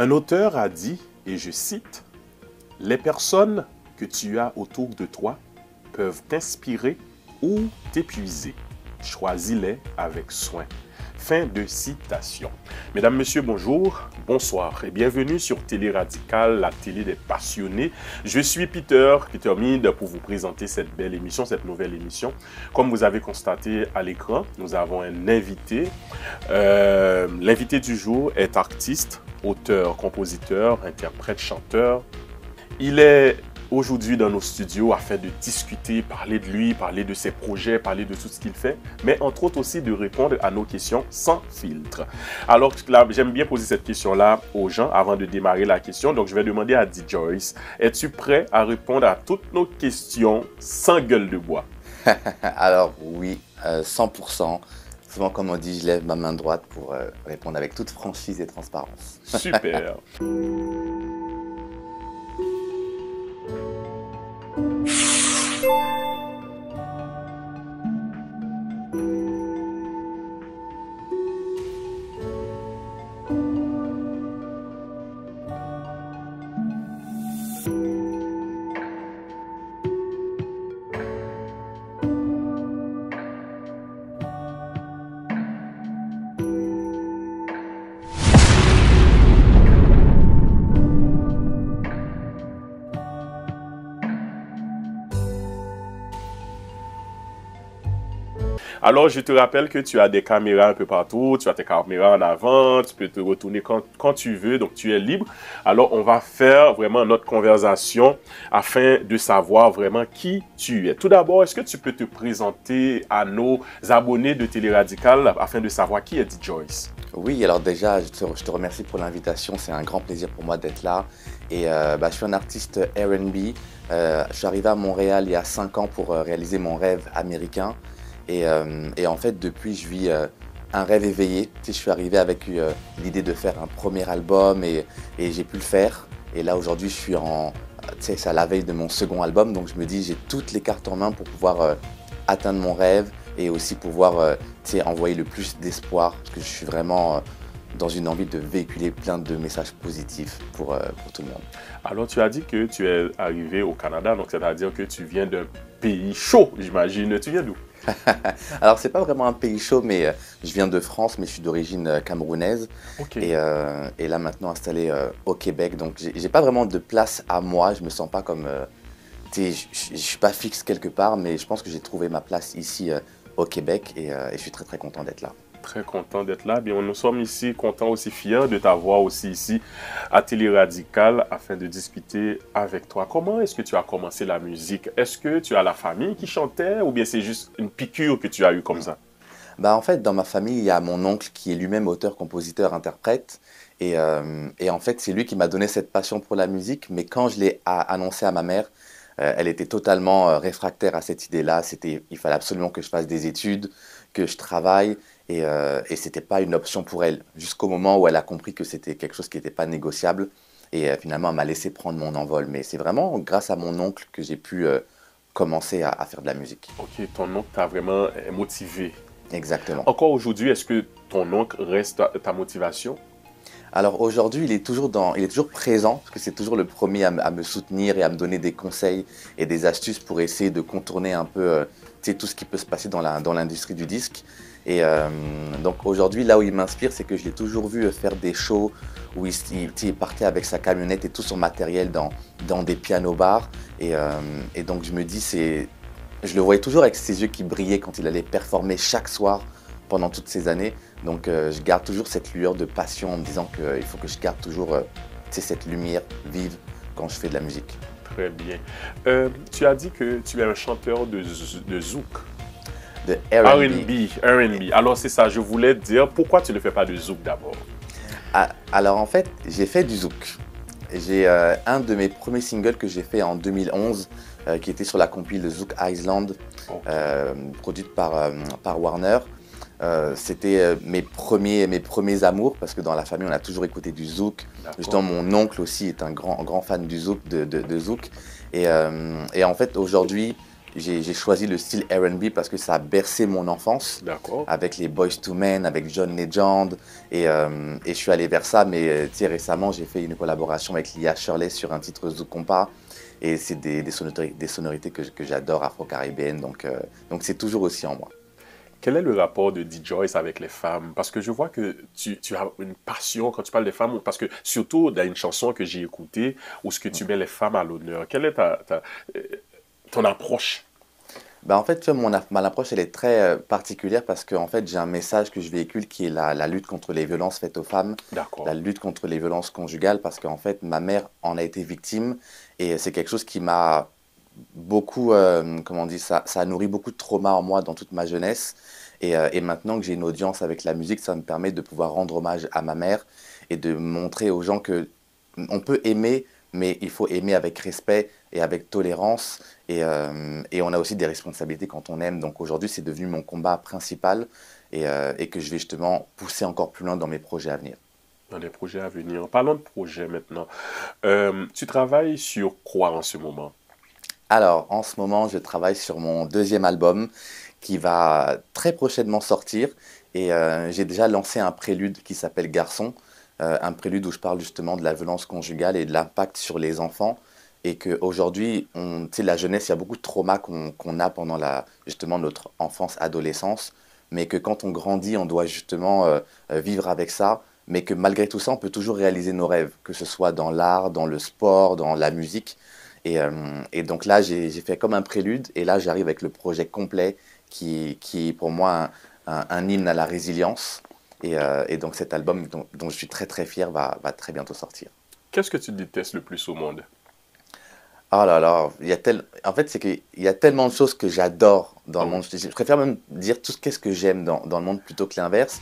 Un auteur a dit, et je cite, « Les personnes que tu as autour de toi peuvent t'inspirer ou t'épuiser. Choisis-les avec soin. » Fin de citation. Mesdames, Messieurs, bonjour, bonsoir et bienvenue sur Télé Radicale, la télé des passionnés. Je suis Peter Mead pour vous présenter cette belle émission, cette nouvelle émission. Comme vous avez constaté à l'écran, nous avons un invité. L'invité du jour est artiste, auteur, compositeur, interprète, chanteur. Il est aujourd'hui dans nos studios afin de discuter, parler de lui, parler de ses projets, parler de tout ce qu'il fait, mais entre autres aussi de répondre à nos questions sans filtre. Alors là, j'aime bien poser cette question-là aux gens avant de démarrer la question. Donc je vais demander à D-Joyce, es-tu prêt à répondre à toutes nos questions sans gueule de bois? Alors oui, 100%. Souvent, comme on dit, je lève ma main droite pour répondre avec toute franchise et transparence. Super. Alors, je te rappelle que tu as des caméras un peu partout, tu as tes caméras en avant, tu peux te retourner quand tu veux, donc tu es libre. Alors, on va faire vraiment notre conversation afin de savoir vraiment qui tu es. Tout d'abord, est-ce que tu peux te présenter à nos abonnés de Télé Radicale afin de savoir qui est D-Joyce? Oui, alors déjà, je te remercie pour l'invitation. C'est un grand plaisir pour moi d'être là. Et je suis un artiste R&B. Je suis arrivé à Montréal il y a 5 ans pour réaliser mon rêve américain. Et en fait, depuis, je vis un rêve éveillé. Tu sais, je suis arrivé avec l'idée de faire un premier album et j'ai pu le faire. Et là, aujourd'hui, je suis c'est à la veille de mon second album. Donc, je me dis, j'ai toutes les cartes en main pour pouvoir atteindre mon rêve et aussi pouvoir envoyer le plus d'espoir. Parce que je suis vraiment dans une envie de véhiculer plein de messages positifs pour tout le monde. Alors, tu as dit que tu es arrivé au Canada, donc c'est-à-dire que tu viens d'un pays chaud, j'imagine. Tu viens d'où? Alors, c'est pas vraiment un pays chaud, mais je viens de France, mais je suis d'origine camerounaise. Okay. Et là, maintenant, installé au Québec. Donc, j'ai pas vraiment de place à moi. Je me sens pas comme... je suis pas fixe quelque part, mais je pense que j'ai trouvé ma place ici au Québec et je suis très, très content d'être là. Très content d'être là. Bien, nous sommes ici contents, aussi fiers de t'avoir aussi ici à Télé Radicale afin de discuter avec toi. Comment est-ce que tu as commencé la musique? Est-ce que tu as la famille qui chantait ou bien c'est juste une piqûre que tu as eue comme ça? En fait, dans ma famille, il y a mon oncle qui est lui-même auteur, compositeur, interprète. Et en fait, c'est lui qui m'a donné cette passion pour la musique. Mais quand je l'ai annoncé à ma mère, elle était totalement réfractaire à cette idée-là. Il fallait absolument que je fasse des études, que je travaille. Et ce n'était pas une option pour elle, jusqu'au moment où elle a compris que c'était quelque chose qui n'était pas négociable. Et finalement, elle m'a laissé prendre mon envol. Mais c'est vraiment grâce à mon oncle que j'ai pu commencer à faire de la musique. Ok, ton oncle t'a vraiment motivé. Exactement. Encore aujourd'hui, est-ce que ton oncle reste ta motivation? Alors aujourd'hui, il est toujours présent, parce que c'est toujours le premier à me soutenir et à me donner des conseils et des astuces pour essayer de contourner un peu tout ce qui peut se passer dans l'industrie du disque. Et donc aujourd'hui, là où il m'inspire, c'est que je l'ai toujours vu faire des shows où il partait avec sa camionnette et tout son matériel dans des pianos-bars. Et donc je me dis, je le voyais toujours avec ses yeux qui brillaient quand il allait performer chaque soir pendant toutes ces années. Donc je garde toujours cette lueur de passion en me disant qu'il faut que je garde toujours cette lumière vive quand je fais de la musique. Très bien. Tu as dit que tu es un chanteur de zouk. De R&B. R&B. Alors c'est ça, je voulais te dire, pourquoi tu ne fais pas de zouk d'abord? Alors en fait, j'ai fait du zouk. J'ai un de mes premiers singles que j'ai fait en 2011, qui était sur la compile Zouk Island, produite par Warner. C'était mes premiers amours, parce que dans la famille, on a toujours écouté du zouk. Justement, mon oncle aussi est un grand fan du zouk, de zouk. Et en fait, aujourd'hui, j'ai choisi le style R&B parce que ça a bercé mon enfance. D'accord. Avec les Boyz II Men, avec John Legend. Et je suis allé vers ça. Mais récemment, j'ai fait une collaboration avec Lia Shirley sur un titre Zouk Compa. Et c'est des sonorités que j'adore, afro-caribéennes. Donc c'est toujours aussi en moi. Quel est le rapport de D-Joyce avec les femmes? Parce que je vois que tu as une passion quand tu parles des femmes, parce que surtout dans une chanson que j'ai écoutée, où ce que tu mets les femmes à l'honneur. Quelle est ton approche? Bah en fait, tu vois, mon approche, elle est très particulière parce qu'en fait, j'ai un message que je véhicule qui est la lutte contre les violences faites aux femmes, D'accord. la lutte contre les violences conjugales, parce qu'en fait, ma mère en a été victime et c'est quelque chose qui m'a beaucoup, comment on dit, ça a nourri beaucoup de trauma en moi dans toute ma jeunesse. Et maintenant que j'ai une audience avec la musique, ça me permet de pouvoir rendre hommage à ma mère et de montrer aux gens que on peut aimer, mais il faut aimer avec respect et avec tolérance. Et on a aussi des responsabilités quand on aime. Donc aujourd'hui, c'est devenu mon combat principal et que je vais justement pousser encore plus loin dans mes projets à venir. Dans les projets à venir. Parlons de projets maintenant. Tu travailles sur quoi en ce moment? Alors, en ce moment, je travaille sur mon deuxième album qui va très prochainement sortir. Et j'ai déjà lancé un prélude qui s'appelle Garçon, un prélude où je parle justement de la violence conjugale et de l'impact sur les enfants. Et qu'aujourd'hui, tu sais, la jeunesse, il y a beaucoup de traumas qu'on a pendant justement notre enfance, adolescence, mais que quand on grandit, on doit justement vivre avec ça, mais que malgré tout ça, on peut toujours réaliser nos rêves, que ce soit dans l'art, dans le sport, dans la musique. Et donc là, j'ai fait comme un prélude, et là, j'arrive avec le projet complet qui est pour moi un hymne à la résilience. Et donc cet album dont je suis très très fier va très bientôt sortir. Qu'est-ce que tu détestes le plus au monde? Oh là là, en fait, c'est qu'il y a tellement de choses que j'adore dans le monde. Je préfère même dire tout qu'est-ce que j'aime dans le monde plutôt que l'inverse.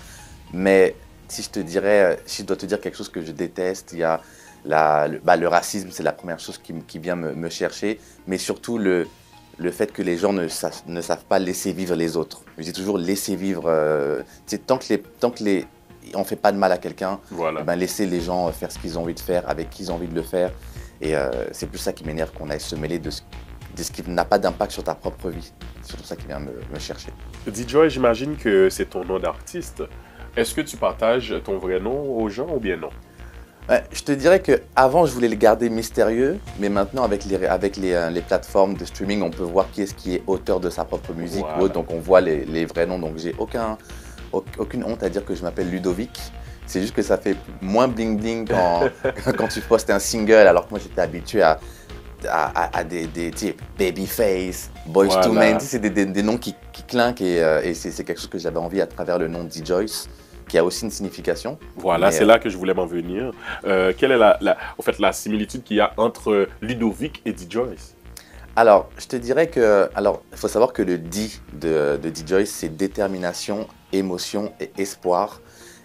Mais si je dois te dire quelque chose que je déteste, il y a le racisme, c'est la première chose qui vient me chercher. Mais surtout le fait que les gens ne savent pas laisser vivre les autres. Je dis toujours laisser vivre. Tant que on ne fait pas de mal à quelqu'un, Voilà. ben laisser les gens faire ce qu'ils ont envie de faire, avec qui ils ont envie de le faire. Et c'est plus ça qui m'énerve, qu'on aille se mêler de ce qui n'a pas d'impact sur ta propre vie. C'est surtout ça qui vient me chercher. D-Joy, j'imagine que c'est ton nom d'artiste. Est-ce que tu partages ton vrai nom aux gens ou bien non? Ouais, je te dirais qu'avant, je voulais le garder mystérieux, mais maintenant, avec les plateformes de streaming, on peut voir qui est-ce qui est auteur de sa propre musique. Voilà. Donc on voit les vrais noms. Donc j'ai aucune honte à dire que je m'appelle Ludovic. C'est juste que ça fait moins bling bling quand tu postes un single, alors que moi j'étais habitué à des Babyface, Boyz II Men, c'est des noms qui clinquent et c'est quelque chose que j'avais envie à travers le nom de D-Joyce, qui a aussi une signification. Voilà, c'est là que je voulais m'en venir. Quelle est en fait, la similitude qu'il y a entre Ludovic et D-Joyce? Alors, je te dirais que, il faut savoir que le D de D-Joyce, c'est détermination, émotion et espoir.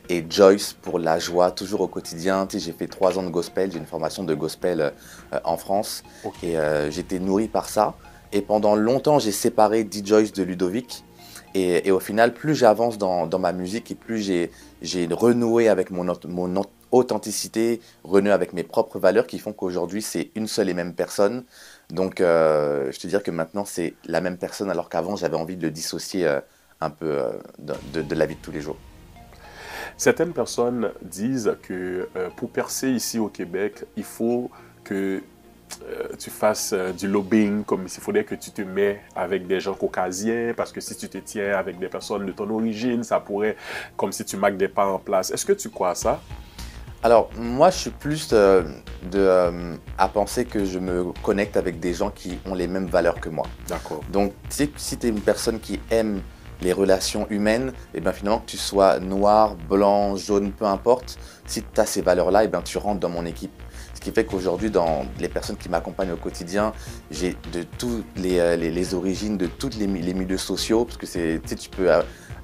Et Joyce pour la joie, toujours au quotidien. Tu sais, j'ai fait 3 ans de gospel, j'ai une formation de gospel en France. Okay. Et j'étais nourri par ça. Et pendant longtemps, j'ai séparé D-Joyce de Ludovic. Et au final, plus j'avance dans ma musique et plus j'ai renoué avec mon authenticité, renoué avec mes propres valeurs qui font qu'aujourd'hui, c'est une seule et même personne. Donc, je te dirais que maintenant, c'est la même personne alors qu'avant, j'avais envie de le dissocier un peu de la vie de tous les jours. Certaines personnes disent que pour percer ici au Québec, il faut que tu fasses du lobbying, comme s'il faudrait que tu te mets avec des gens caucasiens, parce que si tu te tiens avec des personnes de ton origine, ça pourrait, comme si tu marques des pas en place. Est-ce que tu crois à ça? Alors, moi, je suis plus à penser que je me connecte avec des gens qui ont les mêmes valeurs que moi. D'accord. Donc, si tu es une personne qui aime les relations humaines, et bien finalement que tu sois noir, blanc, jaune, peu importe, si tu as ces valeurs-là, et bien tu rentres dans mon équipe. Ce qui fait qu'aujourd'hui, dans les personnes qui m'accompagnent au quotidien, j'ai de toutes les origines, de tous les milieux sociaux, parce que tu peux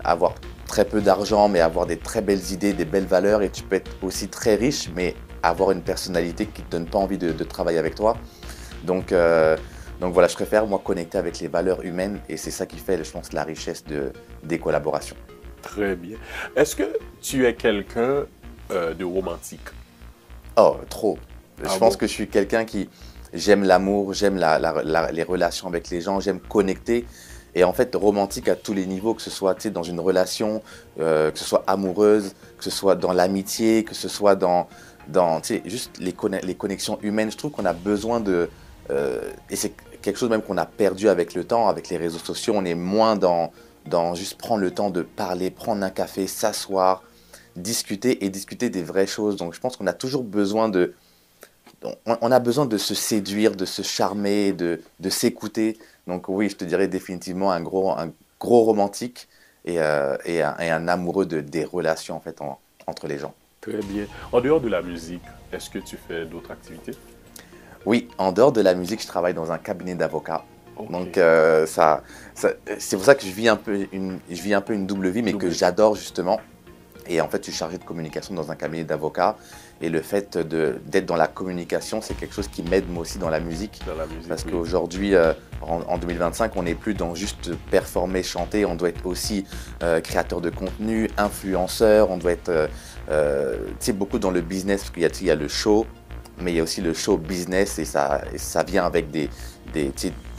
avoir très peu d'argent, mais avoir des très belles idées, des belles valeurs, et tu peux être aussi très riche, mais avoir une personnalité qui ne te donne pas envie de travailler avec toi. Donc voilà, je préfère moi connecter avec les valeurs humaines et c'est ça qui fait, je pense, la richesse des collaborations. Très bien. Est-ce que tu es quelqu'un de romantique? Oh, trop. Je pense que je suis quelqu'un qui... j'aime l'amour, j'aime les relations avec les gens, j'aime connecter. Et en fait, romantique à tous les niveaux, que ce soit dans une relation, que ce soit amoureuse, que ce soit dans l'amitié, que ce soit dans juste les connexions humaines. Je trouve qu'on a besoin et c'est quelque chose même qu'on a perdu avec le temps, avec les réseaux sociaux. On est moins dans juste prendre le temps de parler, prendre un café, s'asseoir, discuter et discuter des vraies choses. Donc je pense qu'on a toujours besoin on a besoin de se séduire, de se charmer, de s'écouter. Donc oui, je te dirais définitivement un gros romantique et un amoureux des relations en fait, entre les gens. Très bien. En dehors de la musique, est-ce que tu fais d'autres activités? Oui, en dehors de la musique, je travaille dans un cabinet d'avocats. Ok. Donc c'est pour ça que je vis un peu une double vie, mais que j'adore justement. Et en fait, je suis chargé de communication dans un cabinet d'avocats. Et le fait d'être dans la communication, c'est quelque chose qui m'aide moi aussi dans la musique. Dans la musique, Parce oui. qu'aujourd'hui, en 2025, on n'est plus dans juste performer, chanter. On doit être aussi créateur de contenu, influenceur. On doit être beaucoup dans le business, parce qu'il y a le show, mais il y a aussi le show business. Et ça vient avec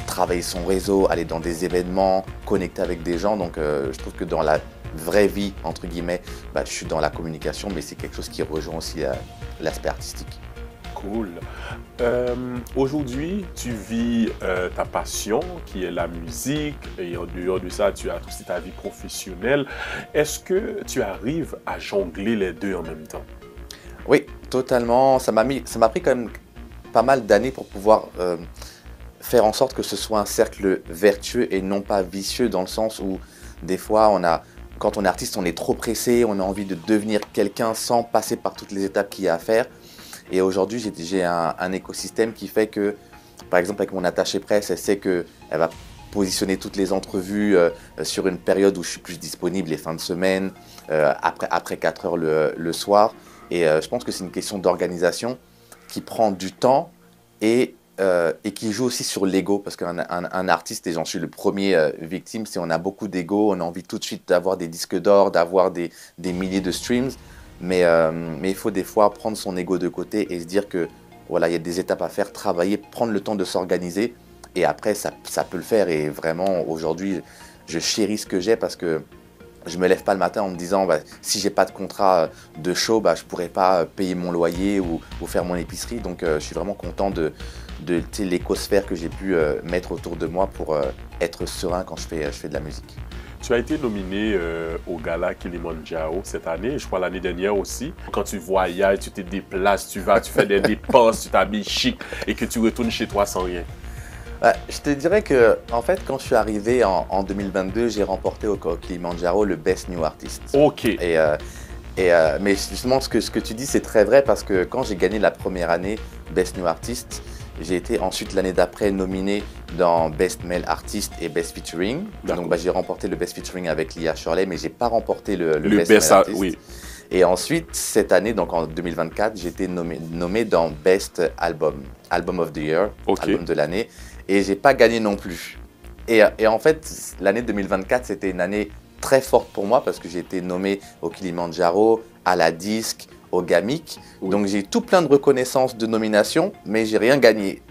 travailler son réseau, aller dans des événements, connecter avec des gens. Donc je trouve que dans la vraie vie, entre guillemets, je suis dans la communication, mais c'est quelque chose qui rejoint aussi l'aspect artistique. Cool. Aujourd'hui, tu vis ta passion, qui est la musique, et en dehors de ça, tu as aussi ta vie professionnelle. Est-ce que tu arrives à jongler les deux en même temps? Oui, totalement. Ça m'a pris quand même pas mal d'années pour pouvoir faire en sorte que ce soit un cercle vertueux et non pas vicieux, dans le sens où des fois, quand on est artiste, on est trop pressé, on a envie de devenir quelqu'un sans passer par toutes les étapes qu'il y a à faire. Et aujourd'hui, j'ai un écosystème qui fait que, par exemple, avec mon attaché presse, elle sait qu'elle va positionner toutes les entrevues sur une période où je suis plus disponible, les fins de semaine, après 4 heures le soir. Et je pense que c'est une question d'organisation qui prend du temps et qui joue aussi sur l'ego, parce qu'un artiste, et j'en suis le premier victime, c'est on a beaucoup d'ego, on a envie tout de suite d'avoir des disques d'or, d'avoir des milliers de streams, mais il faut des fois prendre son ego de côté et se dire que voilà, il y a des étapes à faire, travailler, prendre le temps de s'organiser, et après ça peut le faire. Et vraiment aujourd'hui, je chéris ce que j'ai, parce que je me lève pas le matin en me disant si j'ai pas de contrat de show, je pourrais pas payer mon loyer ou faire mon épicerie. Donc je suis vraiment content de l'écosphère que j'ai pu mettre autour de moi pour être serein quand je fais de la musique. Tu as été nominé au gala Kilimanjaro cette année, je crois l'année dernière aussi. Quand tu voyages, tu te déplaces, tu fais des dépenses, tu t'habilles chic et que tu retournes chez toi sans rien. Je te dirais que, en fait, quand je suis arrivé en 2022, j'ai remporté au Kilimanjaro le Best New Artist. Ok. Mais justement, ce que tu dis, c'est très vrai, parce que quand j'ai gagné la première année Best New Artist, j'ai été ensuite l'année d'après nominé dans Best Male Artist et Best Featuring. Donc j'ai remporté le Best Featuring avec Lia Shirley, mais j'ai pas remporté le Best Male Artist. Oui. Et ensuite, cette année, donc en 2024, j'ai été nommé dans Best Album of the Year, album de l'année, et j'ai pas gagné non plus. Et en fait, l'année 2024, c'était une année très forte pour moi, parce que j'ai été nommé au Kilimanjaro, à la Disque, au Gamic. Oui. Donc j'ai tout plein de reconnaissances, de nominations, mais j'ai rien gagné.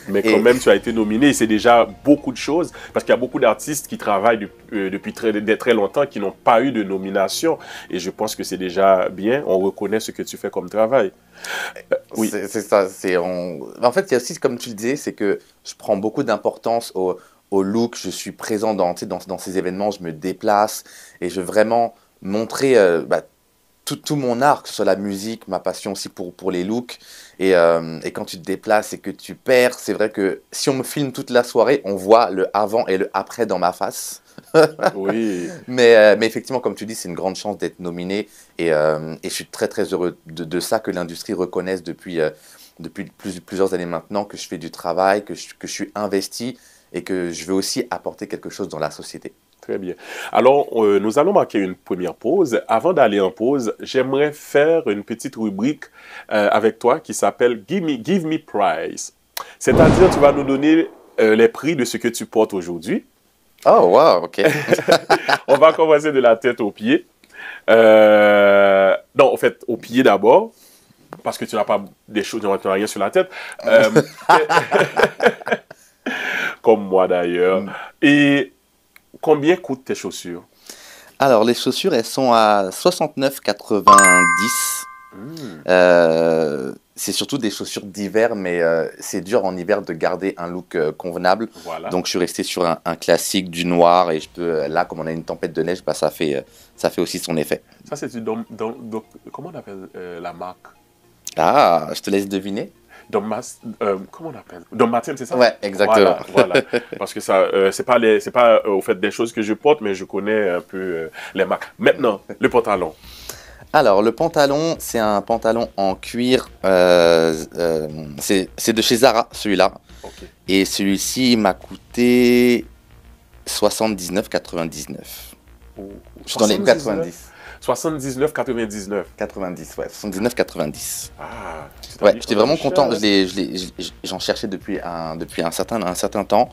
Mais quand même, tu as été nominé, et c'est déjà beaucoup de choses, parce qu'il y a beaucoup d'artistes qui travaillent depuis très longtemps, qui n'ont pas eu de nomination, et je pense que c'est déjà bien, on reconnaît ce que tu fais comme travail. Oui. C'est ça. En fait, il y a aussi, comme tu le disais, c'est que je prends beaucoup d'importance au look, je suis présent dans ces événements, je me déplace, et je veux vraiment montrer tout mon art, que ce soit la musique, ma passion aussi pour les looks. Et quand tu te déplaces et que tu perds, c'est vrai que si on me filme toute la soirée, on voit le avant et le après dans ma face. Oui. Mais effectivement, comme tu dis, c'est une grande chance d'être nominé. Et je suis très très heureux de ça, que l'industrie reconnaisse depuis plusieurs années maintenant que je fais du travail, que je suis investi et que je veux aussi apporter quelque chose dans la société. Très bien. Alors, nous allons marquer une première pause. Avant d'aller en pause, j'aimerais faire une petite rubrique avec toi qui s'appelle Give Me Prize. C'est-à-dire, tu vas nous donner les prix de ce que tu portes aujourd'hui. Oh, wow, ok. On va commencer de la tête aux pieds. Non, en fait, aux pieds d'abord. parce que tu n'as pas des choses, tu n'as rien sur la tête. Comme moi d'ailleurs. Et combien coûtent tes chaussures? Alors, les chaussures, elles sont à 69,90. Hmm, C'est surtout des chaussures d'hiver, mais c'est dur en hiver de garder un look convenable. voilà. Donc, je suis resté sur un classique du noir et je peux, là, comme on a une tempête de neige, bah, ça fait aussi son effet. Ça, c'est comment on appelle la marque? Ah, je te laisse deviner. Comment on appelle? Dom Martin, c'est ça? Ouais, exactement. Voilà. Parce que ça, c'est pas au fait des choses que je porte, mais je connais un peu les marques. Maintenant, le pantalon. Alors, le pantalon, c'est un pantalon en cuir. C'est de chez Zara, celui-là. Ok. Et celui-ci il m'a coûté 79,99. Oh, Je suis dans les 90. 79,99. 90, ouais. 79,90. Ah, Ouais, j'étais vraiment cher, content. hein. J'en cherchais depuis un certain temps.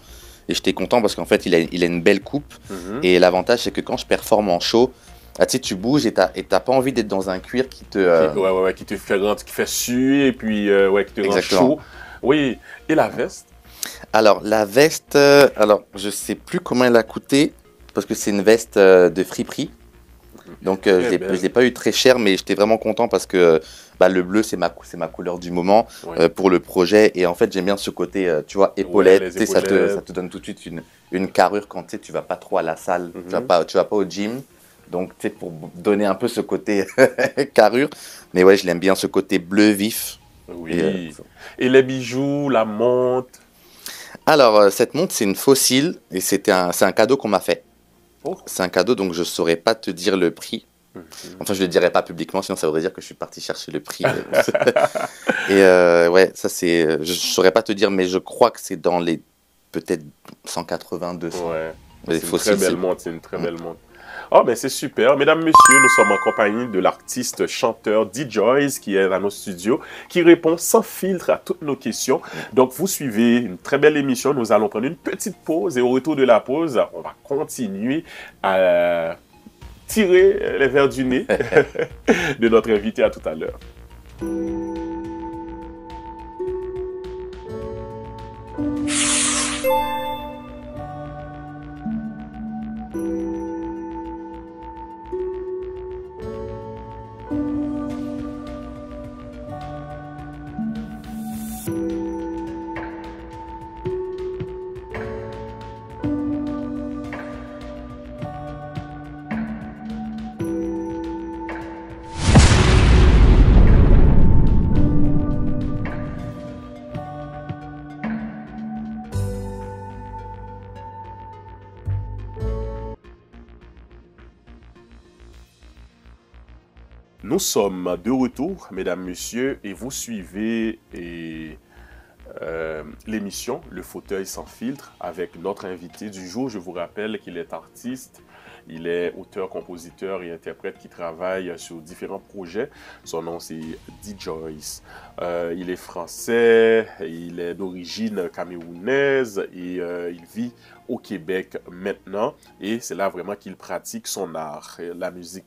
Et j'étais content parce qu'en fait, il a une belle coupe. Mhm. Et l'avantage, c'est que quand je performe en show, ah, tu sais, tu bouges et t'as pas envie d'être dans un cuir qui te... Ouais, qui te fait qui fait suer et puis ouais, qui te rend Exactement. chaud. Oui. Et la veste? Alors, la veste, alors, je sais plus combien elle a coûté parce que c'est une veste de friperie. Donc, Très je belle. l'ai pas eu très cher, mais j'étais vraiment content parce que bah, le bleu, c'est ma couleur du moment Ouais. pour le projet. Et en fait, j'aime bien ce côté, tu vois, épaulette. les Tu sais, épaulettes. ça te donne tout de suite une carrure quand tu sais, tu vas pas trop à la salle, Mhm. tu vas pas au gym. Donc, tu sais, pour donner un peu ce côté carrure. Mais ouais, je l'aime bien, ce côté bleu vif. Oui. Et les bijoux, la montre. Alors, cette montre, c'est une fossile et c'est un cadeau qu'on m'a fait. Oh. C'est un cadeau, donc je saurais pas te dire le prix. Mhm. Enfin, je le dirai pas publiquement, sinon ça voudrait dire que je suis parti chercher le prix. Et ouais, ça c'est, je saurais pas te dire, mais je crois que c'est dans les peut-être 180, 200. Ouais. Les C'est une fossiles, très belle montre, c'est une très belle montre. Oh, ben c'est super. Mesdames, messieurs, nous sommes en compagnie de l'artiste chanteur D-Joyce qui est dans nos studios, qui répond sans filtre à toutes nos questions. Donc, vous suivez une très belle émission. Nous allons prendre une petite pause et au retour de la pause, on va continuer à tirer les verres du nez de notre invité. À tout à l'heure. Nous sommes de retour, mesdames, messieurs, et vous suivez l'émission Le Fauteuil sans filtre avec notre invité du jour. Je vous rappelle qu'il est artiste, il est auteur, compositeur et interprète qui travaille sur différents projets. Son nom c'est D-Joyce. Il est français, il est d'origine camerounaise et il vit au Québec maintenant et c'est là vraiment qu'il pratique son art, la musique.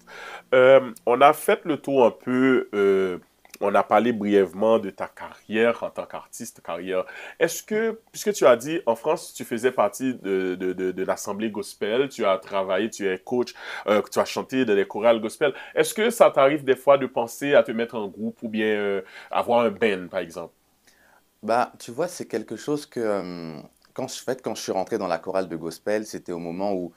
On a fait le tour un peu, on a parlé brièvement de ta carrière en tant qu'artiste, carrière. Est-ce que, puisque tu as dit en France, tu faisais partie de l'assemblée gospel, tu as travaillé, tu es coach, tu as chanté dans les chorales gospel, est-ce que ça t'arrive des fois de penser à te mettre en groupe ou bien avoir un band par exemple? Bah, tu vois, c'est quelque chose que quand je suis rentré dans la chorale de gospel, c'était au moment où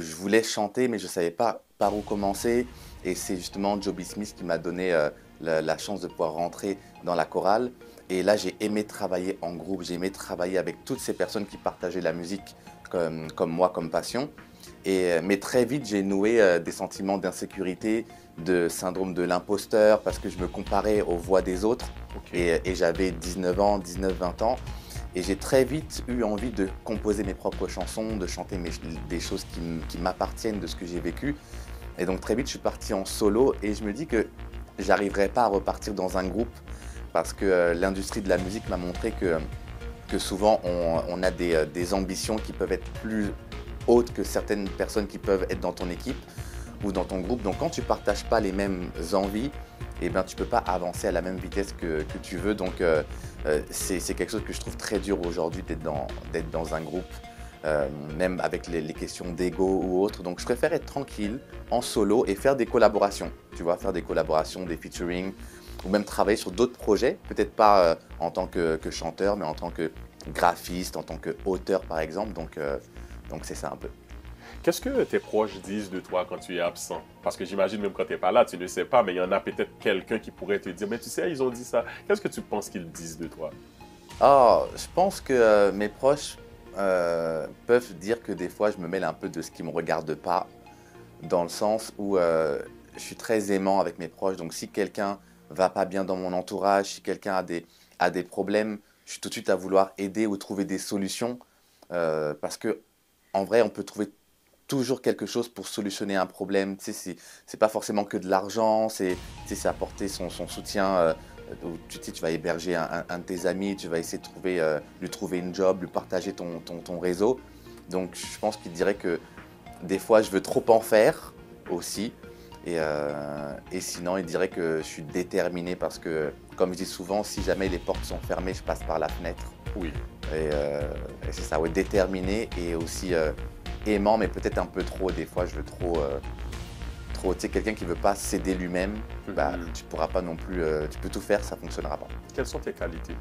je voulais chanter, mais je ne savais pas par où commencer. Et c'est justement Joby Smith qui m'a donné la chance de pouvoir rentrer dans la chorale. Et là, j'ai aimé travailler en groupe, j'ai aimé travailler avec toutes ces personnes qui partageaient la musique comme moi, comme passion. Mais très vite, j'ai noué des sentiments d'insécurité, de syndrome de l'imposteur, parce que je me comparais aux voix des autres. Okay. Et j'avais 19 ans, 19-20 ans. Et j'ai très vite eu envie de composer mes propres chansons, de chanter des choses qui m'appartiennent de ce que j'ai vécu. Et donc très vite, je suis parti en solo et je me dis que j'arriverai pas à repartir dans un groupe parce que l'industrie de la musique m'a montré que souvent on a des ambitions qui peuvent être plus hautes que certaines personnes qui peuvent être dans ton équipe ou dans ton groupe. Donc quand tu partages pas les mêmes envies, eh ben, tu ne peux pas avancer à la même vitesse que tu veux. Donc, c'est quelque chose que je trouve très dur aujourd'hui d'être dans un groupe, même avec les questions d'ego ou autre. Donc, je préfère être tranquille, en solo et faire des collaborations. Tu vois, faire des collaborations, des featuring, ou même travailler sur d'autres projets. Peut-être pas en tant que chanteur, mais en tant que graphiste, en tant qu'auteur, par exemple. Donc, c'est ça un peu. Qu'est-ce que tes proches disent de toi quand tu es absent? Parce que j'imagine même quand tu n'es pas là, tu ne sais pas, mais il y en a peut-être quelqu'un qui pourrait te dire, mais tu sais, ils ont dit ça. Qu'est-ce que tu penses qu'ils disent de toi? Oh, je pense que mes proches peuvent dire que des fois, je me mêle un peu de ce qui ne me regarde pas, dans le sens où je suis très aimant avec mes proches. Donc, si quelqu'un va pas bien dans mon entourage, si quelqu'un a des problèmes, je suis tout de suite à vouloir aider ou trouver des solutions. Parce que, en vrai, on peut trouver toujours quelque chose pour solutionner un problème. Tu sais, c'est pas forcément que de l'argent, tu sais, c'est apporter son soutien. Où tu sais, tu vas héberger un de tes amis, tu vas essayer de lui trouver une job, lui partager ton réseau. Donc, je pense qu'il dirait que des fois, je veux trop en faire aussi. Et sinon, il dirait que je suis déterminé parce que, comme je dis souvent, si jamais les portes sont fermées, je passe par la fenêtre. Oui. Et c'est ça, ouais, déterminé et aussi aimant, mais peut-être un peu trop. Des fois, je veux trop. Tu sais, quelqu'un qui ne veut pas céder lui-même, bah, tu pourras pas non plus. Tu peux tout faire, ça ne fonctionnera pas. Quelles sont tes qualités?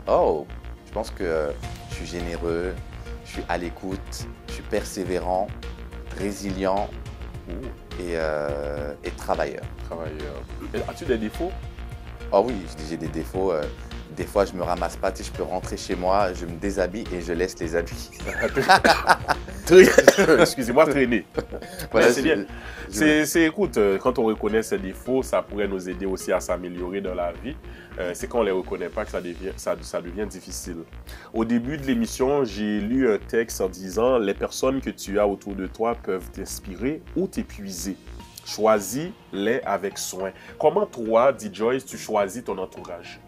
Oh, je pense que je suis généreux, je suis à l'écoute, je suis persévérant, résilient et travailleur. Travailleur. As-tu des défauts? Oh oui, j'ai des défauts. Des fois, je me ramasse pas, tu sais, je peux rentrer chez moi, je me déshabille et je laisse les habits. Excusez-moi, traîner. Voilà, c'est bien. Écoute, quand on reconnaît ses défauts, ça pourrait nous aider aussi à s'améliorer dans la vie. C'est quand on ne les reconnaît pas que ça devient difficile. Au début de l'émission, j'ai lu un texte en disant « Les personnes que tu as autour de toi peuvent t'inspirer ou t'épuiser. Choisis-les avec soin. » Comment toi, D-Joyce, tu choisis ton entourage?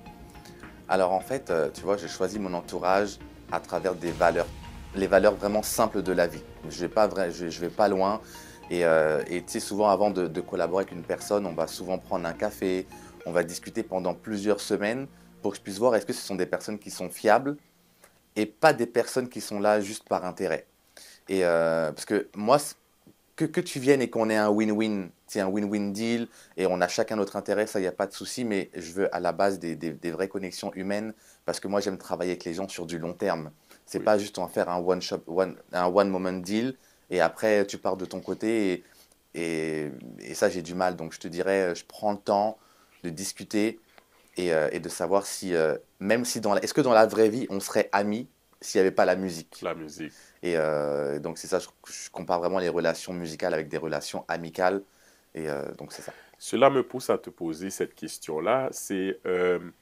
Alors en fait, tu vois, j'ai choisi mon entourage à travers des valeurs, les valeurs vraiment simples de la vie. Je vais pas loin. Et tu sais, souvent avant de collaborer avec une personne, on va souvent prendre un café, on va discuter pendant plusieurs semaines pour que je puisse voir est-ce que ce sont des personnes qui sont fiables et pas des personnes qui sont là juste par intérêt. Et parce que moi, que tu viennes et qu'on ait un win-win, c'est un win-win deal et on a chacun notre intérêt, ça, il n'y a pas de souci, mais je veux à la base des vraies connexions humaines parce que moi, j'aime travailler avec les gens sur du long terme. C'est pas juste en faire un one-moment deal et après, tu pars de ton côté et ça, j'ai du mal. Donc, je te dirais, je prends le temps de discuter et de savoir si, même si est-ce que dans la vraie vie, on serait amis s'il n'y avait pas la musique. La musique. Et donc, c'est ça, je compare vraiment les relations musicales avec des relations amicales. Et donc, c'est ça. Cela me pousse à te poser cette question-là. C'est,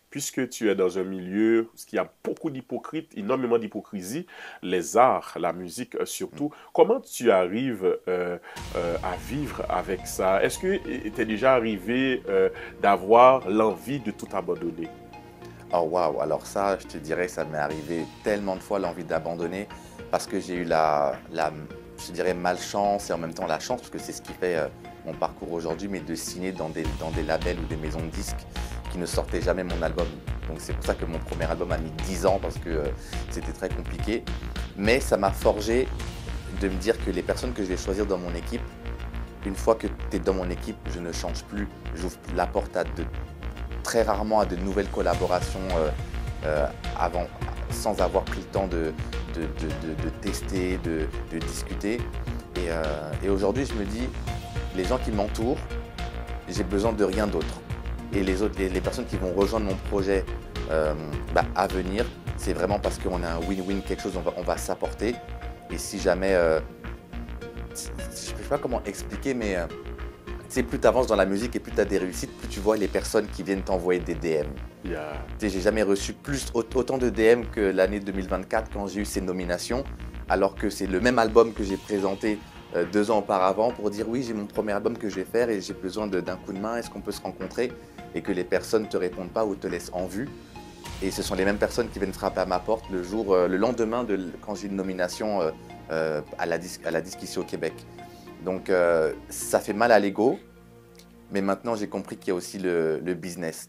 puisque tu es dans un milieu qui a beaucoup d'hypocrites, énormément d'hypocrisie, les arts, la musique surtout, comment tu arrives à vivre avec ça? Est-ce que t'es déjà arrivé d'avoir l'envie de tout abandonner? Oh waouh, alors ça, je te dirais, ça m'est arrivé tellement de fois l'envie d'abandonner parce que j'ai eu je dirais, malchance et en même temps la chance, parce que c'est ce qui fait mon parcours aujourd'hui, mais de signer dans des labels ou des maisons de disques qui ne sortaient jamais mon album. Donc c'est pour ça que mon premier album a mis 10 ans parce que c'était très compliqué. Mais ça m'a forgé de me dire que les personnes que je vais choisir dans mon équipe, une fois que tu es dans mon équipe, je ne change plus, j'ouvre la porte très rarement à de nouvelles collaborations sans avoir pris le temps de tester, de discuter. Et aujourd'hui, je me dis, les gens qui m'entourent, j'ai besoin de rien d'autre. Et les personnes qui vont rejoindre mon projet à venir, c'est vraiment parce qu'on a un win-win, quelque chose, on va s'apporter. Et si jamais, je ne sais pas comment expliquer, mais tu sais, plus tu avances dans la musique et plus tu as des réussites, plus tu vois les personnes qui viennent t'envoyer des DM. Yeah. Tu sais, j'ai jamais reçu autant de DM que l'année 2024 quand j'ai eu ces nominations, alors que c'est le même album que j'ai présenté 2 ans auparavant pour dire oui, j'ai mon premier album que je vais faire et j'ai besoin d'un coup de main, est-ce qu'on peut se rencontrer? Et que les personnes ne te répondent pas ou te laissent en vue. Et ce sont les mêmes personnes qui viennent frapper à ma porte le lendemain quand j'ai une nomination à la disque ici au Québec. Donc ça fait mal à l'ego, Mais maintenant, j'ai compris qu'il y a aussi le business.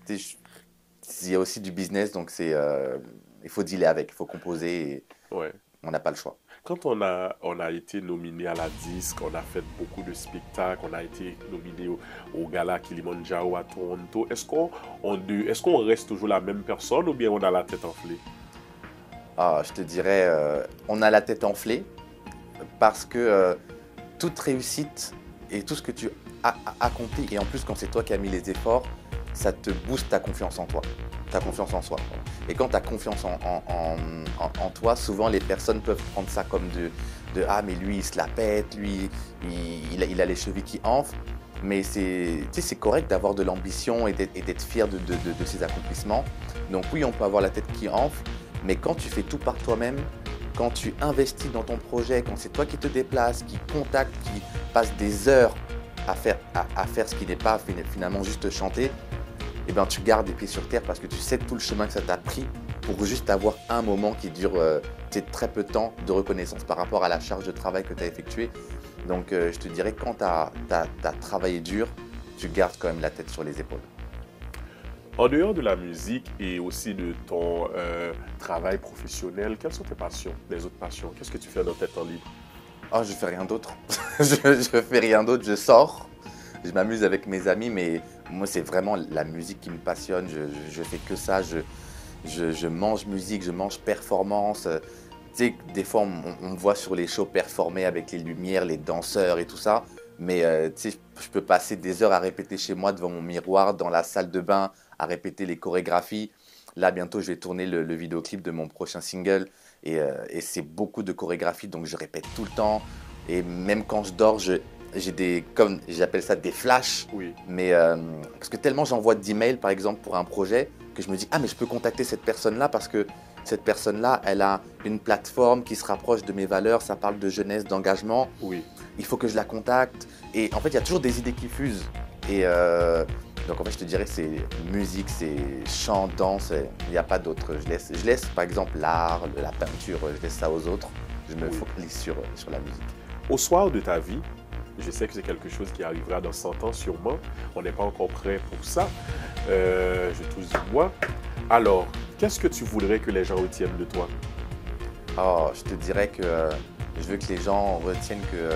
Il y a aussi du business, donc il faut dealer avec, il faut composer et Ouais. on n'a pas le choix. Quand on a été nominé à la disque, on a fait beaucoup de spectacles, on a été nominé au gala Kilimanjaro à Toronto. Est-ce qu'on reste toujours la même personne ou bien on a la tête enflée? Ah, je te dirais, on a la tête enflée parce que toute réussite et tout ce que tu as accompli, et en plus quand c'est toi qui as mis les efforts, ça te booste ta confiance en toi, ta confiance en soi. Et quand tu as confiance en toi, souvent les personnes peuvent prendre ça comme ah mais lui il se la pète, lui il a les chevilles qui enflent. Mais c'est correct d'avoir de l'ambition et d'être fier de ses accomplissements. Donc oui, on peut avoir la tête qui enfle, mais quand tu fais tout par toi-même, quand tu investis dans ton projet, quand c'est toi qui te déplaces, qui contacte, qui passe des heures à faire ce qui n'est pas finalement juste chanter, eh ben, tu gardes les pieds sur terre parce que tu sais tout le chemin que ça t'a pris pour juste avoir un moment qui dure très peu de temps de reconnaissance par rapport à la charge de travail que tu as effectuée. Donc je te dirais que quand tu as travaillé dur, tu gardes quand même la tête sur les épaules. En dehors de la musique et aussi de ton travail professionnel, quelles sont tes passions, les autres passions? Qu'est-ce que tu fais dans tes temps libres? Oh, je fais rien d'autre. je fais rien d'autre, je sors, je m'amuse avec mes amis, mais moi c'est vraiment la musique qui me passionne. Je fais que ça, je mange musique, je mange performance. Tu sais, des fois on me voit sur les shows performer avec les lumières, les danseurs et tout ça. Mais tu sais, je peux passer des heures à répéter chez moi devant mon miroir, dans la salle de bain, à répéter les chorégraphies. Là, bientôt, je vais tourner le vidéoclip de mon prochain single. Et c'est beaucoup de chorégraphies, donc je répète tout le temps. Et même quand je dors, j'ai comme j'appelle ça des flashs. Oui. Mais parce que tellement j'envoie d'emails, par exemple, pour un projet, que je me dis, ah, mais je peux contacter cette personne-là parce que cette personne-là, elle a une plateforme qui se rapproche de mes valeurs, ça parle de jeunesse, d'engagement. Oui. Il faut que je la contacte. Et en fait, il y a toujours des idées qui fusent. Et donc en fait, je te dirais que c'est musique, c'est chant, danse, il n'y a pas d'autre. Je laisse par exemple l'art, la peinture, je laisse ça aux autres. Je me focalise sur la musique. Au soir de ta vie, je sais que c'est quelque chose qui arrivera dans 100 ans sûrement. On n'est pas encore prêt pour ça. Je touche du bois. Alors, qu'est-ce que tu voudrais que les gens retiennent de toi? Oh, je te dirais que je veux que les gens retiennent que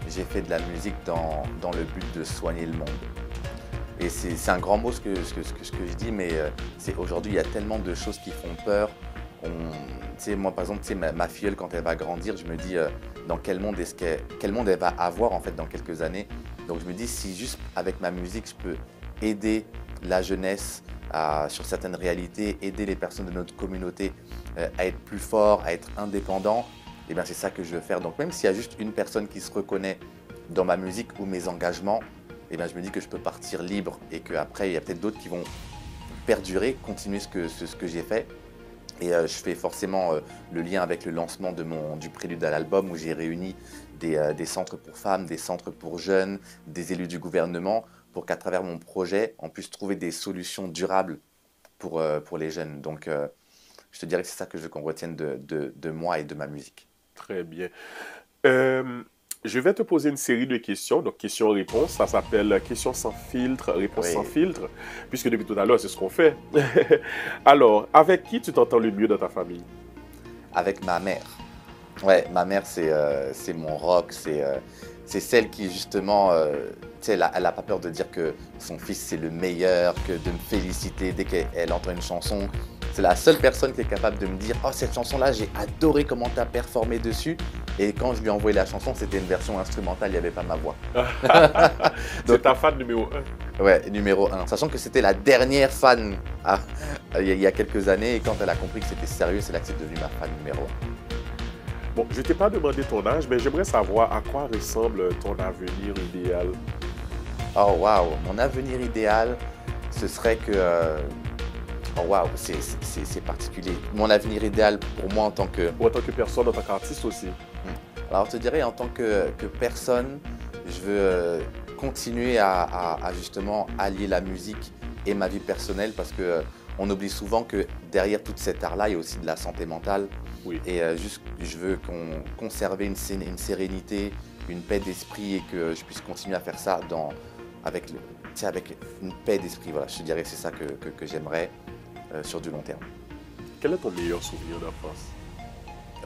j'ai fait de la musique dans le but de soigner le monde. Et c'est un grand mot ce que je dis, mais aujourd'hui, il y a tellement de choses qui font peur. Moi, par exemple, ma filleule, quand elle va grandir, je me dis dans quel monde elle va avoir en fait dans quelques années. Donc je me dis, si juste avec ma musique, je peux aider la jeunesse sur certaines réalités, aider les personnes de notre communauté à être plus forts, à être indépendants, et bien c'est ça que je veux faire. Donc même s'il y a juste une personne qui se reconnaît dans ma musique ou mes engagements, et bien je me dis que je peux partir libre et qu'après il y a peut-être d'autres qui vont perdurer, continuer ce que j'ai fait. Et je fais forcément le lien avec le lancement du prélude à l'album où j'ai réuni des centres pour femmes, des centres pour jeunes, des élus du gouvernement pour qu'à travers mon projet, on puisse trouver des solutions durables pour les jeunes. Donc je te dirais que c'est ça que je veux qu'on retienne de moi et de ma musique. Très bien. Je vais te poser une série de questions, donc questions-réponses. Ça s'appelle questions sans filtre, réponses sans filtre, puisque depuis tout à l'heure, c'est ce qu'on fait. Alors, avec qui tu t'entends le mieux dans ta famille? Avec ma mère. Ouais, ma mère, c'est mon rock, c'est celle qui, justement, elle n'a pas peur de dire que son fils, c'est le meilleur, que de me féliciter dès qu'elle entend une chanson. C'est la seule personne qui est capable de me dire « Oh, cette chanson-là, j'ai adoré comment tu as performé dessus. » Et quand je lui ai envoyé la chanson, c'était une version instrumentale, il n'y avait pas ma voix. C'est ta fan numéro 1? Ouais, numéro 1. Sachant que c'était la dernière fan il y a quelques années. Et quand elle a compris que c'était sérieux, c'est là que c'est devenu ma fan numéro 1. Bon, je ne t'ai pas demandé ton âge, mais j'aimerais savoir à quoi ressemble ton avenir idéal. Oh, waouh! Mon avenir idéal, ce serait que... Oh waouh, c'est particulier. Mon avenir idéal pour moi en tant que... Ou en tant que personne, en tant qu'artiste aussi. Alors je te dirais en tant que personne, je veux continuer à justement allier la musique et ma vie personnelle parce qu'on oublie souvent que derrière toute cet art-là, il y a aussi de la santé mentale. Oui. Et je veux conserver une sérénité, une paix d'esprit et que je puisse continuer à faire ça avec avec une paix d'esprit. Voilà, je te dirais que c'est ça que j'aimerais sur du long terme. Quel est ton meilleur souvenir d'enfance?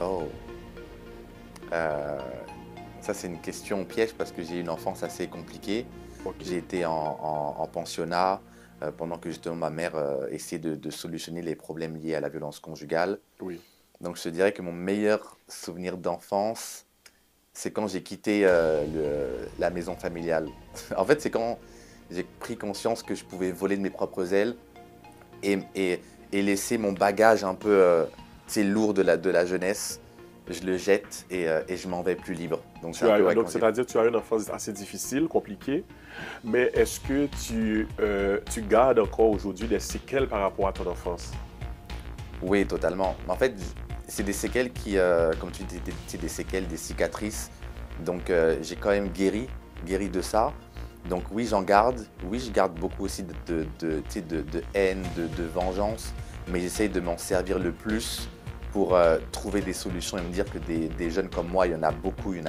Oh, euh, ça c'est une question piège parce que j'ai eu une enfance assez compliquée. Ok. J'ai été en pensionnat pendant que justement ma mère essayait de solutionner les problèmes liés à la violence conjugale. Oui. Donc je te dirais que mon meilleur souvenir d'enfance, c'est quand j'ai quitté la maison familiale. En fait, c'est quand j'ai pris conscience que je pouvais voler de mes propres ailes et laisser mon bagage un peu lourd de la jeunesse. Je le jette et je m'en vais plus libre. Donc, c'est un peu, ouais, Donc quand c'est-à-dire que tu as une enfance assez difficile, compliquée, mais est-ce que tu gardes encore aujourd'hui des séquelles par rapport à ton enfance? Oui, totalement. En fait, c'est des séquelles qui, comme tu dis, c'est des séquelles, des cicatrices. Donc, j'ai quand même guéri de ça. Donc, oui, j'en garde. Oui, je garde beaucoup aussi de haine, de vengeance. Mais j'essaye de m'en servir le plus pour trouver des solutions et me dire que des jeunes comme moi, il y en a beaucoup, il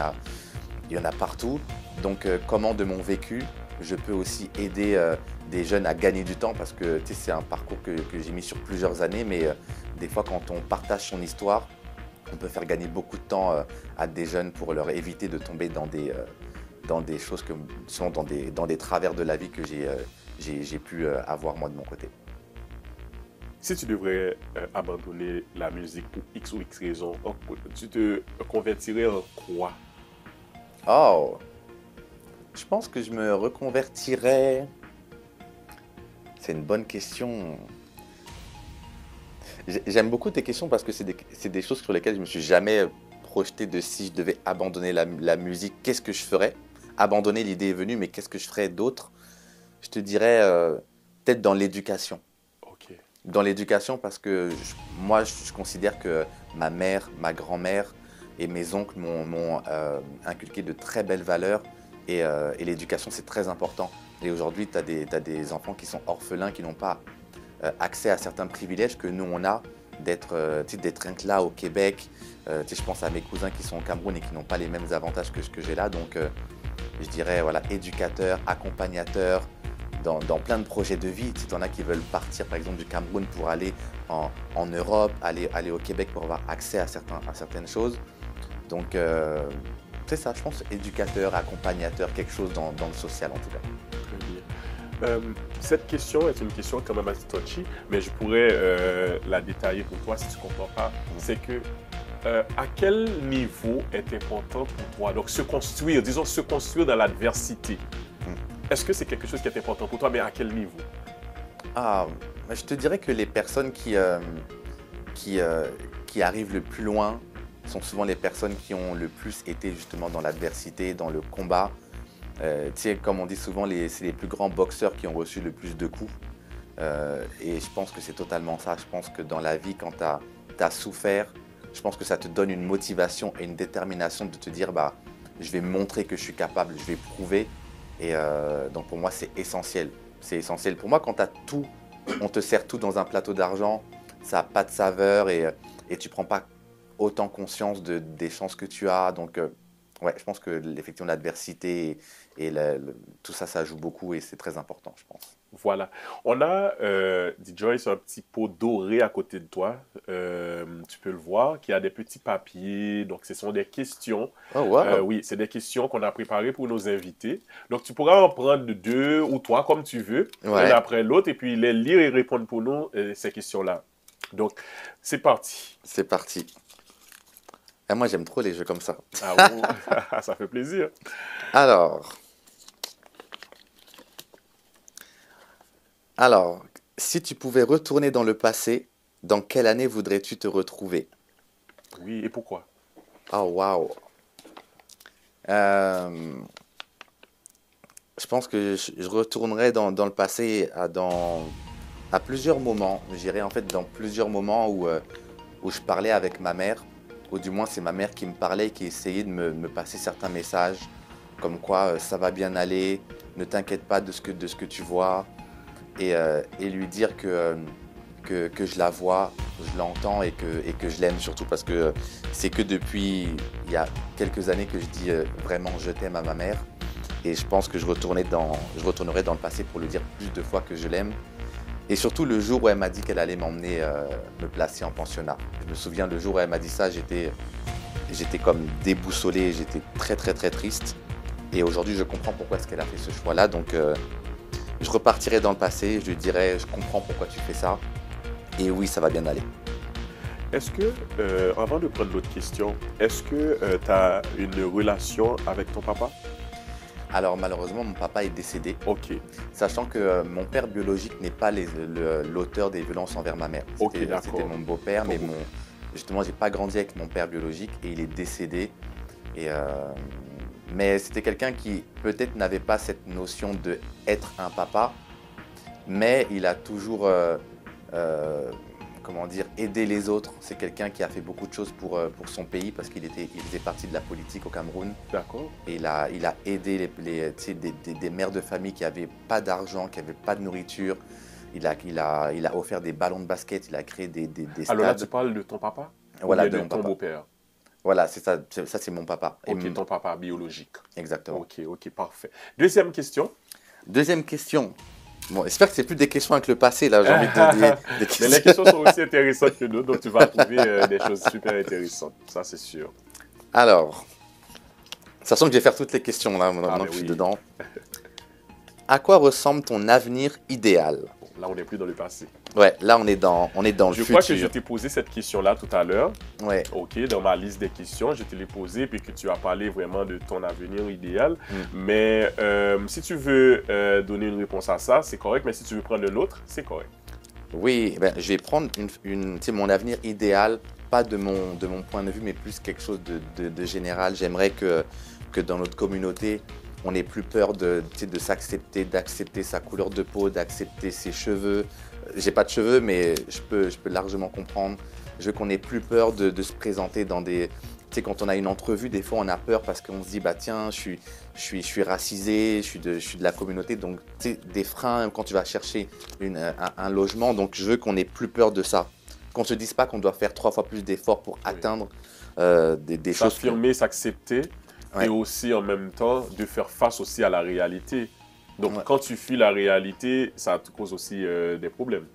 y en a partout. Donc, comment de mon vécu, je peux aussi aider des jeunes à gagner du temps parce que c'est un parcours que j'ai mis sur plusieurs années, mais des fois, quand on partage son histoire, on peut faire gagner beaucoup de temps à des jeunes pour leur éviter de tomber dans des choses que sont dans des travers de la vie que j'ai pu avoir moi de mon côté. Si tu devrais abandonner la musique pour X ou X raison, tu te convertirais en quoi? Oh, je pense que je me reconvertirais. C'est une bonne question. J'aime beaucoup tes questions parce que c'est des choses sur lesquelles je me suis jamais projeté de si je devais abandonner la musique, qu'est-ce que je ferais? Abandonner, l'idée est venue, mais qu'est-ce que je ferais d'autre? Je te dirais peut-être dans l'éducation. Ok. Dans l'éducation parce que moi, je considère que ma mère, ma grand-mère et mes oncles m'ont inculqué de très belles valeurs et l'éducation, c'est très important. Et aujourd'hui, tu as des enfants qui sont orphelins, qui n'ont pas accès à certains privilèges que nous, on a, d'être là au Québec. Je pense à mes cousins qui sont au Cameroun et qui n'ont pas les mêmes avantages que ce que j'ai là. Donc, je dirais, voilà, éducateur, accompagnateur, dans plein de projets de vie. Tu en as qui veulent partir, par exemple, du Cameroun pour aller en Europe, aller au Québec pour avoir accès à certaines choses. Donc, c'est ça, je pense, éducateur, accompagnateur, quelque chose dans le social en tout cas. Très bien. Cette question est une question quand même assez touchy, mais je pourrais la détailler pour toi si tu ne comprends pas. C'est que à quel niveau est important pour toi? Donc se construire, disons se construire dans l'adversité. Est-ce que c'est quelque chose qui est important pour toi, mais à quel niveau? Ah, je te dirais que les personnes qui arrivent le plus loin sont souvent les personnes qui ont le plus été justement dans l'adversité, dans le combat. Comme on dit souvent, c'est les plus grands boxeurs qui ont reçu le plus de coups. Et je pense que c'est totalement ça. Je pense que dans la vie, quand tu as souffert, je pense que ça te donne une motivation et une détermination de te dire bah, je vais montrer que je suis capable, je vais prouver. Et donc pour moi, c'est essentiel. C'est essentiel. Pour moi, quand tu as tout, on te sert tout dans un plateau d'argent, ça n'a pas de saveur et tu ne prends pas autant conscience des chances que tu as. Donc, ouais, je pense que effectivement l'adversité et tout ça, ça joue beaucoup et c'est très important, je pense. Voilà. On a, D-Joyce, un petit pot doré à côté de toi. Tu peux le voir, qui a des petits papiers. Donc, ce sont des questions. Oh, wow. Oui, c'est des questions qu'on a préparées pour nos invités. Donc, tu pourras en prendre 2 ou 3 comme tu veux, Ouais. l'un après l'autre, et puis les lire et répondre pour nous ces questions-là. Donc, c'est parti. C'est parti. Et moi, j'aime trop les jeux comme ça. Ah, bon, ça fait plaisir. Alors, si tu pouvais retourner dans le passé, dans quelle année voudrais-tu te retrouver? Oui, et pourquoi? Oh, waouh. Euh, je pense que je retournerais dans le passé à plusieurs moments. J'irais en fait dans plusieurs moments où je parlais avec ma mère, ou du moins c'est ma mère qui me parlait, qui essayait de me passer certains messages, comme quoi ça va bien aller, ne t'inquiète pas de ce que tu vois, et lui dire que je la vois, je l'entends et que je l'aime surtout parce que c'est que depuis il y a quelques années que je dis vraiment je t'aime à ma mère. Et je pense que je retournerai dans le passé pour lui dire plus de fois que je l'aime. Et surtout le jour où elle m'a dit qu'elle allait m'emmener me placer en pensionnat. Je me souviens le jour où elle m'a dit ça, j'étais comme déboussolé, j'étais très très très triste. Et aujourd'hui, je comprends pourquoi est-ce qu'elle a fait ce choix-là. Donc, je repartirai dans le passé, je lui dirai, je comprends pourquoi tu fais ça. Et oui, ça va bien aller. Est-ce que, avant de prendre l'autre question, est-ce que tu as une relation avec ton papa? Alors, malheureusement, mon papa est décédé. Ok, Sachant que mon père biologique n'est pas l'auteur des violences envers ma mère. ok, C'était d'accord. mon beau-père, Ton mais beau- justement, j'ai pas grandi avec mon père biologique et il est décédé. Et, mais c'était quelqu'un qui peut-être n'avait pas cette notion de être un papa, mais il a toujours, comment dire, aidé les autres. C'est quelqu'un qui a fait beaucoup de choses pour son pays parce il faisait partie de la politique au Cameroun. D'accord. Et il a aidé tu sais, des mères de famille qui n'avaient pas d'argent, qui n'avaient pas de nourriture. Il a offert des ballons de basket, il a créé des Alors là, tu stades. parles de ton papa? Voilà, Ou bien de de mon ton papa. beau-père? Voilà, c'est ça, c'est mon papa. Et Ok, ton papa biologique. exactement. Ok, ok, parfait. Deuxième question. Deuxième question. Bon, j'espère que c'est plus des questions avec le passé, là, j'ai envie de donner des Mais les questions. questions sont aussi intéressantes que d'autres, donc tu vas trouver des choses super intéressantes, ça c'est sûr. Alors, sachant que je vais faire toutes les questions, là, maintenant mais que je suis oui. dedans. À quoi ressemble ton avenir idéal? Bon, là, on n'est plus dans le passé. Ouais, là, on est dans le Je crois que je futur. t'ai posé cette question-là tout à l'heure. Ouais. Ok, dans ma liste des questions, je te l'ai posée, puis que tu as parlé vraiment de ton avenir idéal. Mm. Mais si tu veux donner une réponse à ça, c'est correct, mais si tu veux prendre une autre, c'est correct. Oui, ben, je vais prendre tu sais, mon avenir idéal, pas de mon point de vue, mais plus quelque chose de général. J'aimerais que dans notre communauté, on n'ait plus peur tu sais, de s'accepter, d'accepter sa couleur de peau, d'accepter ses cheveux. J'ai pas de cheveux, mais je peux largement comprendre. Je veux qu'on n'ait plus peur de se présenter dans des... Tu sais, quand on a une entrevue, des fois, on a peur parce qu'on se dit, bah tiens, je suis racisé, je suis de la communauté. Donc, tu sais, des freins quand tu vas chercher un logement. Donc, je veux qu'on n'ait plus peur de ça. Qu'on ne se dise pas qu'on doit faire 3 fois plus d'efforts pour atteindre des choses. S'affirmer, s'accepter, Ouais. et aussi en même temps de faire face aussi à la réalité. Donc Ouais. quand tu fuis la réalité, ça te cause aussi des problèmes.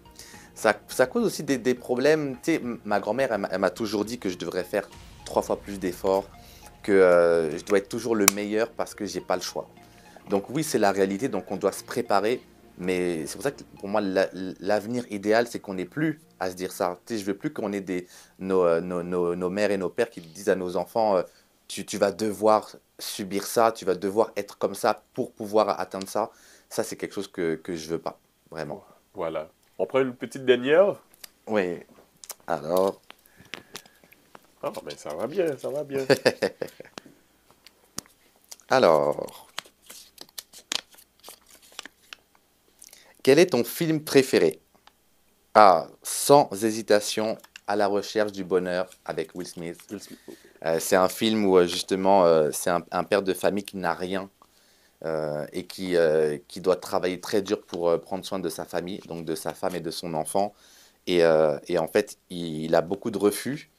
Ça cause aussi des problèmes. Tu sais, ma grand-mère, elle m'a toujours dit que je devrais faire 3 fois plus d'efforts, que je dois être toujours le meilleur parce que j'ai pas le choix. Donc oui, c'est la réalité, donc on doit se préparer. Mais c'est pour ça que pour moi, l'avenir idéal, c'est qu'on n'ait plus à se dire ça. Tu sais, je veux plus qu'on ait nos mères et nos pères qui disent à nos enfants, tu vas devoir subir ça, tu vas devoir être comme ça pour pouvoir atteindre ça. Ça, c'est quelque chose que je veux pas, vraiment. Voilà. On prend une petite dernière. Oui. Alors, Ah, mais ça va bien, ça va bien. alors, quel est ton film préféré? Ah, sans hésitation, À la recherche du bonheur avec Will Smith. C'est un film où justement, c'est un père de famille qui n'a rien et qui doit travailler très dur pour prendre soin de sa famille, donc de sa femme et de son enfant. Et en fait, il a beaucoup de refus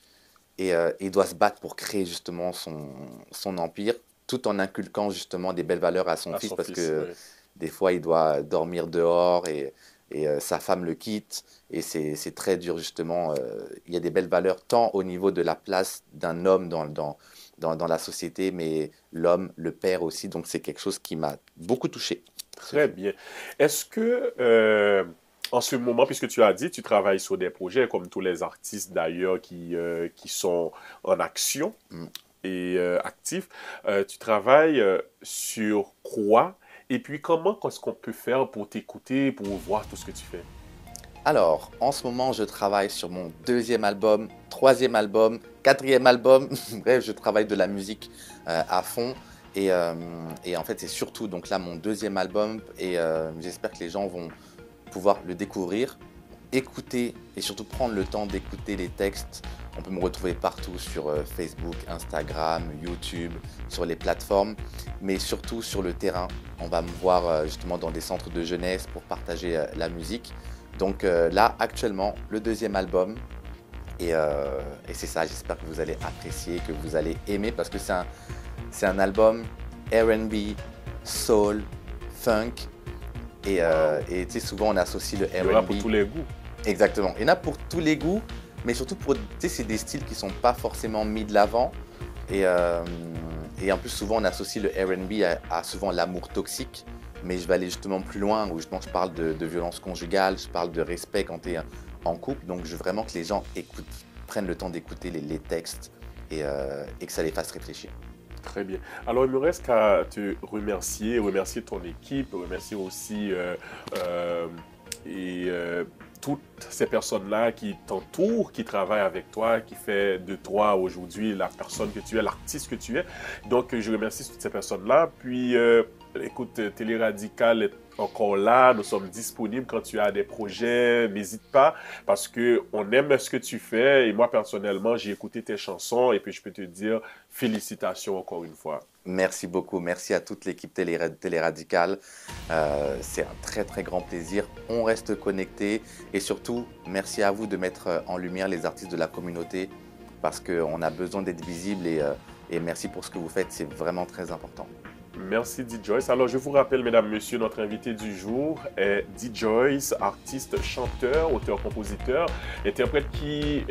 et il doit se battre pour créer justement son empire, tout en inculquant justement des belles valeurs à son À fils, son parce fils, que ouais. des fois, il doit dormir dehors et sa femme le quitte. Et c'est très dur justement. Il y a des belles valeurs tant au niveau de la place d'un homme dans la société, mais l'homme, le père aussi. Donc c'est quelque chose qui m'a beaucoup touché. Très bien. Est-ce que, en ce moment, puisque tu as dit, tu travailles sur des projets comme tous les artistes d'ailleurs qui sont en action Mm. et actifs, tu travailles sur quoi? Et puis, comment est-ce qu'on peut faire pour t'écouter, pour voir tout ce que tu fais? Alors, en ce moment, je travaille sur mon 2e album, 3e album, 4e album. Bref, je travaille de la musique à fond. Et en fait, c'est surtout donc là mon 2e album. Et j'espère que les gens vont pouvoir le découvrir, écouter et surtout prendre le temps d'écouter les textes. On peut me retrouver partout sur Facebook, Instagram, YouTube, sur les plateformes, mais surtout sur le terrain. On va me voir justement dans des centres de jeunesse pour partager la musique. Donc là, actuellement, le 2e album. Et c'est ça, j'espère que vous allez apprécier, que vous allez aimer, parce que c'est un album R&B, soul, funk. Et tu sais, souvent on associe le Il y en a R&B. pour tous les goûts. Exactement. Il y en a pour tous les goûts, mais surtout pour, tu sais, c'est des styles qui sont pas forcément mis de l'avant. Et en plus, souvent on associe le R&B à souvent l'amour toxique. Mais je vais aller justement plus loin, où justement je parle de violence conjugale, je parle de respect quand tu es en couple. Donc je veux vraiment que les gens prennent le temps d'écouter les textes et que ça les fasse réfléchir. Très bien. Alors, il me reste qu'à te remercier, remercier ton équipe, remercier aussi toutes ces personnes-là qui t'entourent, qui travaillent avec toi, qui fait de toi aujourd'hui la personne que tu es, l'artiste que tu es. Donc, je remercie toutes ces personnes-là. Puis, écoute, Télé Radical est encore là, nous sommes disponibles quand tu as des projets, n'hésite pas, parce qu'on aime ce que tu fais, et moi personnellement, j'ai écouté tes chansons, et puis je peux te dire félicitations encore une fois. Merci beaucoup, merci à toute l'équipe Télé Radical. C'est un très très grand plaisir, on reste connectés, et surtout, merci à vous de mettre en lumière les artistes de la communauté, parce qu'on a besoin d'être visible, et merci pour ce que vous faites, c'est vraiment très important. Merci D-Joyce. Alors, je vous rappelle, mesdames, messieurs, notre invité du jour est D-Joyce, artiste, chanteur, auteur-compositeur, interprète qui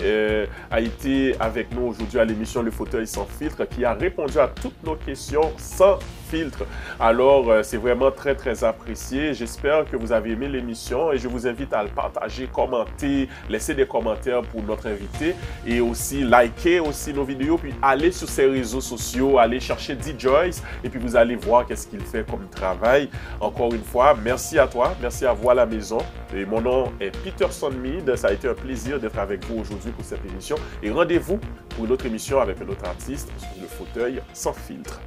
a été avec nous aujourd'hui à l'émission Le Fauteuil sans filtre, qui a répondu à toutes nos questions sans filtre. Alors, c'est vraiment très, très apprécié. J'espère que vous avez aimé l'émission et je vous invite à le partager, commenter, laisser des commentaires pour notre invité et aussi liker aussi nos vidéos, puis aller sur ses réseaux sociaux, aller chercher D-Joyce et puis vous allez voir qu'est-ce qu'il fait comme travail. Encore une fois, merci à toi, merci à vous à la maison. Et mon nom est Peterson Mead. Ça a été un plaisir d'être avec vous aujourd'hui pour cette émission. Et rendez-vous pour une autre émission avec un autre artiste sur Le Fauteuil sans filtre.